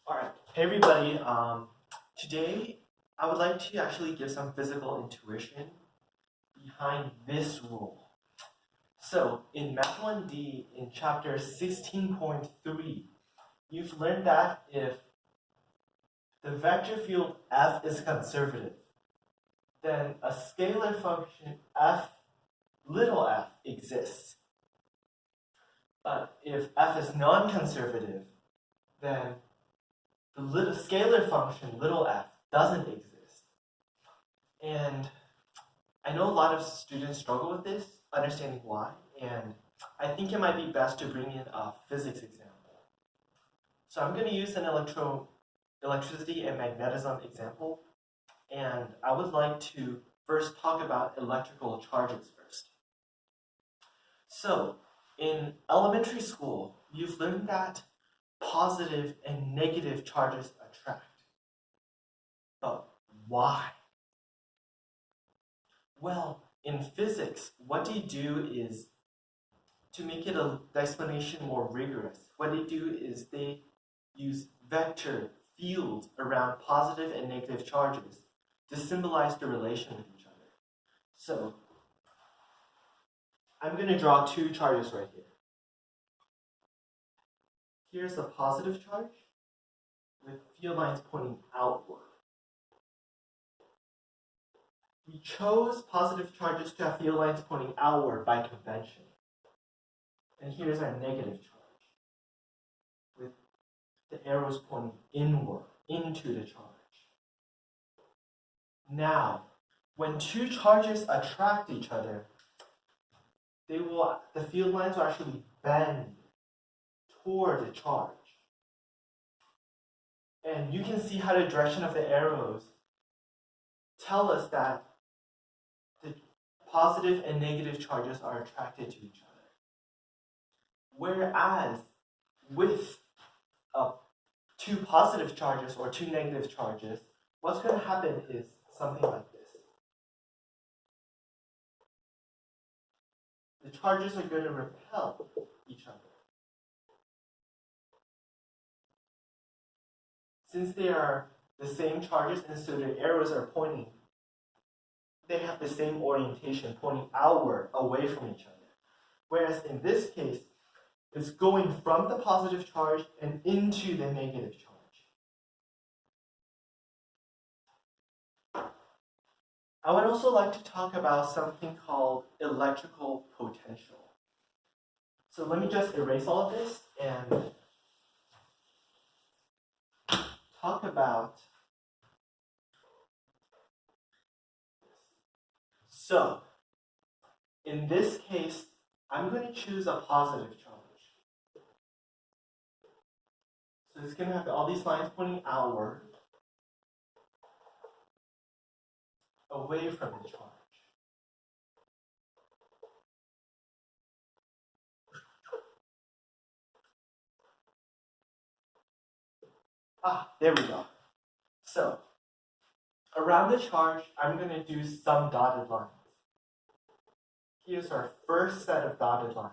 All right, hey everybody. Today I would like to actually give some physical intuition behind this rule. So in Math 1D in chapter 16.3, you've learned that if the vector field f is conservative, then a scalar function f little f exists. But if f is non-conservative, then the little scalar function little f doesn't exist. And I know a lot of students struggle with this, understanding why, and I think it might be best to bring in a physics example. So I'm going to use an electricity and magnetism example, and I would like to first talk about electrical charges first. So in elementary school, you've learned that positive and negative charges attract. But why? Well, in physics, what they do is, to make the explanation more rigorous, what they do is they use vector fields around positive and negative charges to symbolize the relation with each other. So, I'm going to draw two charges right here. Here's a positive charge with field lines pointing outward. We chose positive charges to have field lines pointing outward by convention. And here's our negative charge with the arrows pointing inward, into the charge. Now, when two charges attract each other, the field lines will actually bend toward the charge. And you can see how the direction of the arrows tell us that the positive and negative charges are attracted to each other. Whereas with two positive charges or two negative charges, what's going to happen is something like this. The charges are going to repel each other. Since they are the same charges and so the arrows are pointing, they have the same orientation, pointing outward, away from each other. Whereas in this case, it's going from the positive charge and into the negative charge. I would also like to talk about something called electrical potential. So let me just erase all of this and talk about. So in this case, I'm going to choose a positive charge. So it's going to have all these lines pointing outward, away from the charge. There we go. So around the charge, I'm going to do some dotted lines. Here's our first set of dotted lines.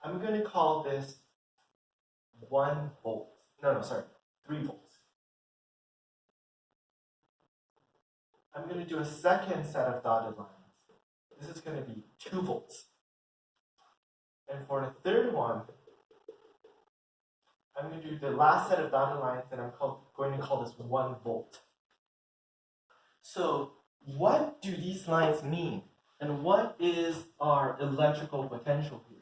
I'm going to call this 1 volt. 3 volts. I'm going to do a second set of dotted lines. This is going to be 2 volts. And for the third one, I'm going to do the last set of dotted lines, and I'm going to call this 1 volt. So what do these lines mean? And what is our electrical potential here?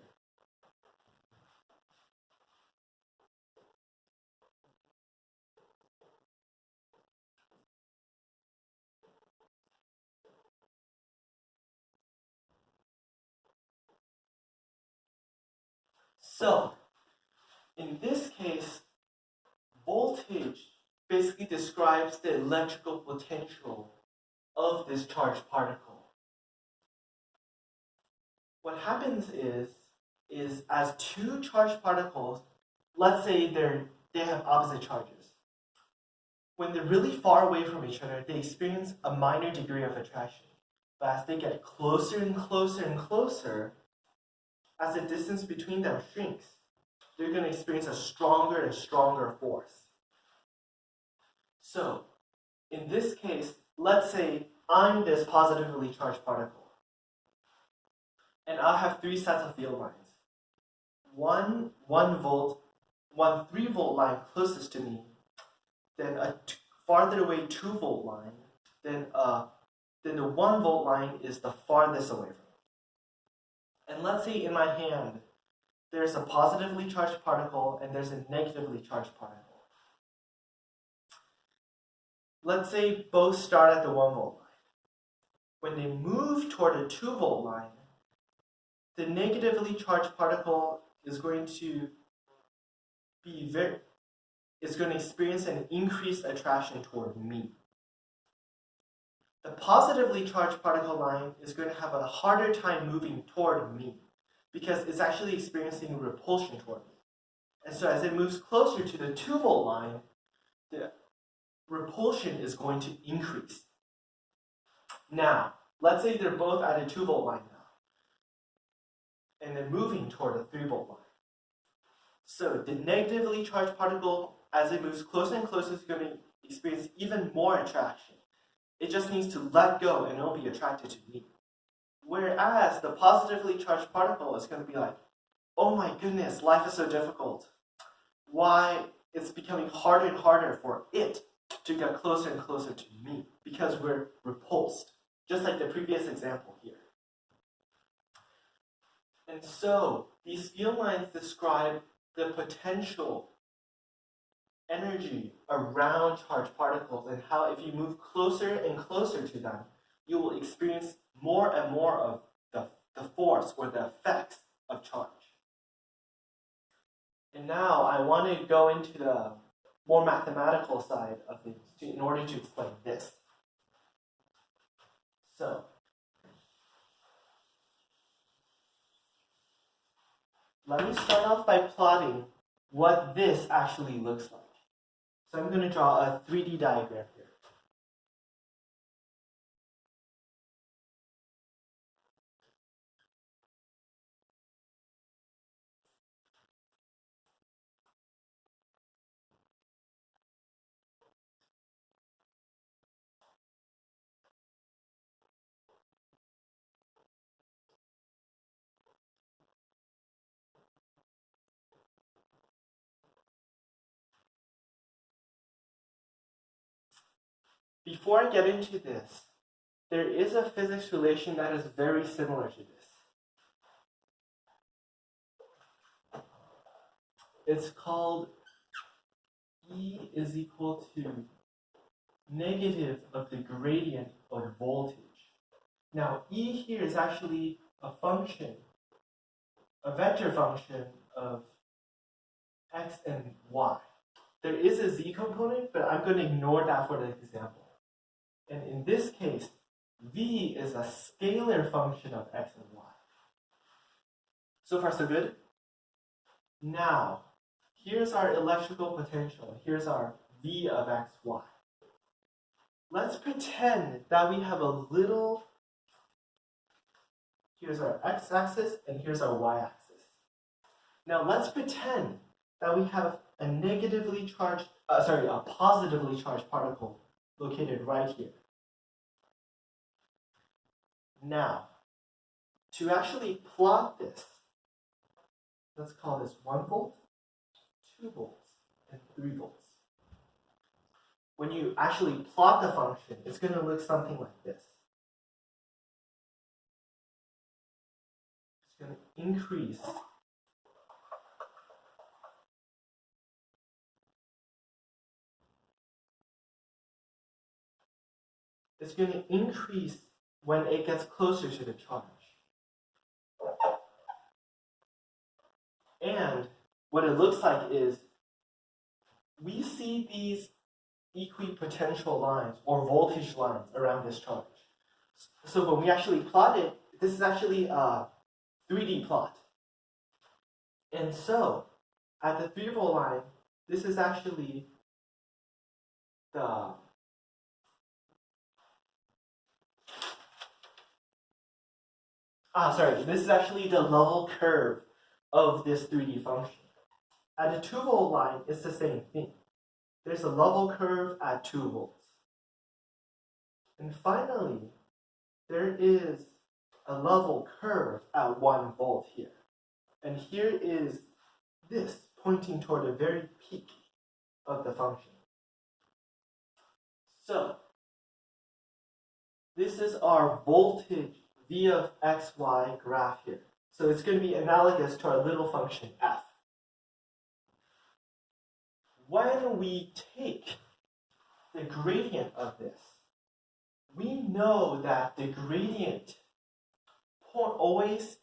So in this case, voltage basically describes the electrical potential of this charged particle. What happens is as two charged particles, let's say they have opposite charges. When they're really far away from each other, they experience a minor degree of attraction. But as they get closer and closer and closer, as the distance between them shrinks, they're going to experience a stronger and stronger force. So in this case, let's say I'm this positively charged particle, and I'll have three sets of field lines. One 3-volt line closest to me, then a farther away 2-volt line, then the 1-volt line is the farthest away from me. And let's say in my hand, there's a positively charged particle and there's a negatively charged particle. Let's say both start at the 1-volt line. When they move toward a 2-volt line, the negatively charged particle is going to experience an increased attraction toward me. The positively charged particle line is going to have a harder time moving toward me because it's actually experiencing repulsion toward me. And so as it moves closer to the 2-volt line, the repulsion is going to increase. Now, let's say they're both at a 2-volt line now, and they're moving toward a 3-volt line. So the negatively charged particle, as it moves closer and closer, is going to experience even more attraction. It just needs to let go and it'll be attracted to me. Whereas the positively charged particle is going to be like, oh my goodness, life is so difficult. Why? It's becoming harder and harder for it to get closer and closer to me because we're repulsed, just like the previous example here. And so these field lines describe the potential energy around charged particles and how if you move closer and closer to them, you will experience more and more of the force or the effects of charge. And now I want to go into the more mathematical side of things in order to explain this. So, let me start off by plotting what this actually looks like. So I'm going to draw a 3D diagram here. Before I get into this, there is a physics relation that is very similar to this. It's called E is equal to negative of the gradient of voltage. Now, E here is actually a function, a vector function of x and y. There is a z component, but I'm going to ignore that for the example. And in this case, v is a scalar function of x and y. So far, so good? Now, here's our electrical potential. Here's our v of x, y. Let's pretend that we have a little, here's our x-axis, and here's our y-axis. Now, let's pretend that we have a positively charged particle located right here. Now, to actually plot this, let's call this 1 volt, 2 volts, and 3 volts. When you actually plot the function, it's going to look something like this. It's going to increase when it gets closer to the charge. And what it looks like is we see these equipotential lines or voltage lines around this charge. So when we actually plot it, this is actually a 3D plot. And so at the 3-volt line, this is actually this is actually the level curve of this 3D function. At the 2-volt line, it's the same thing. there's a level curve at 2 volts. And finally, there is a level curve at 1 volt here. And here is this pointing toward the very peak of the function. So, this is our voltage v of xy graph here. So it's going to be analogous to our little function f. When we take the gradient of this, we know that the gradient always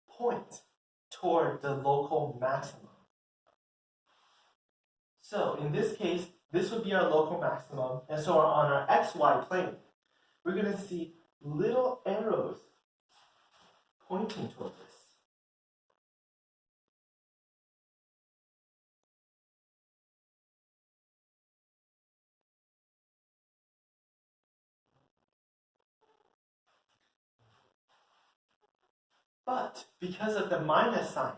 points toward the local maximum. So in this case, this would be our local maximum, and so on our xy plane, we're going to see little arrows pointing toward this. But because of the minus sign,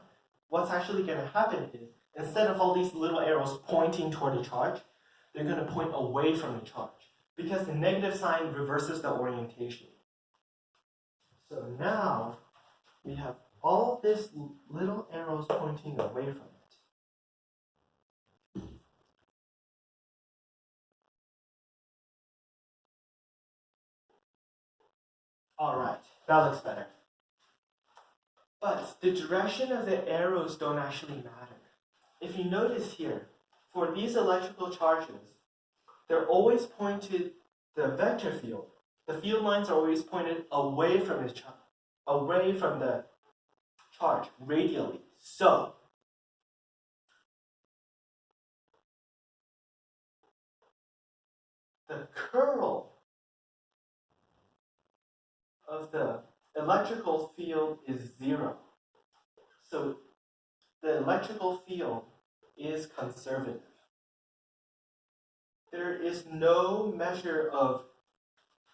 what's actually going to happen is, instead of all these little arrows pointing toward the charge, they're going to point away from the charge, because the negative sign reverses the orientation. So now we have all of these little arrows pointing away from it. Alright, that looks better. But the direction of the arrows don't actually matter. If you notice here, for these electrical charges, they're always pointed, the vector field, the field lines are always pointed away from the charge, radially. So, the curl of the electrical field is 0. So the electrical field is conservative. There is no measure of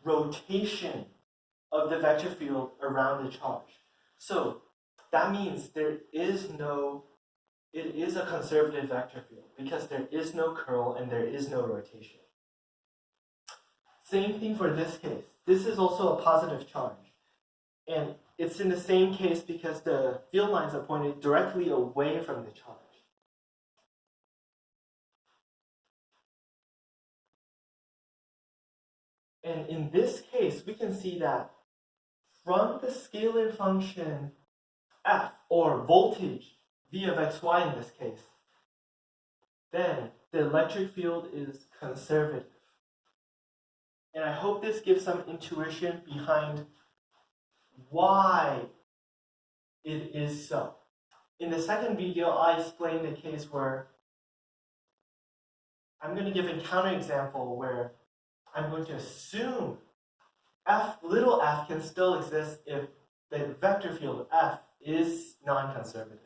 rotation of the vector field around the charge. So that means it is a conservative vector field because there is no curl and there is no rotation. Same thing for this case. This is also a positive charge. And it's in the same case because the field lines are pointed directly away from the charge. And in this case, we can see that from the scalar function f, or voltage v of xy in this case, then the electric field is conservative. And I hope this gives some intuition behind why it is so. In the second video, I explained a case where I'm going to give a counterexample where I'm going to assume little f can still exist if the vector field f is non-conservative.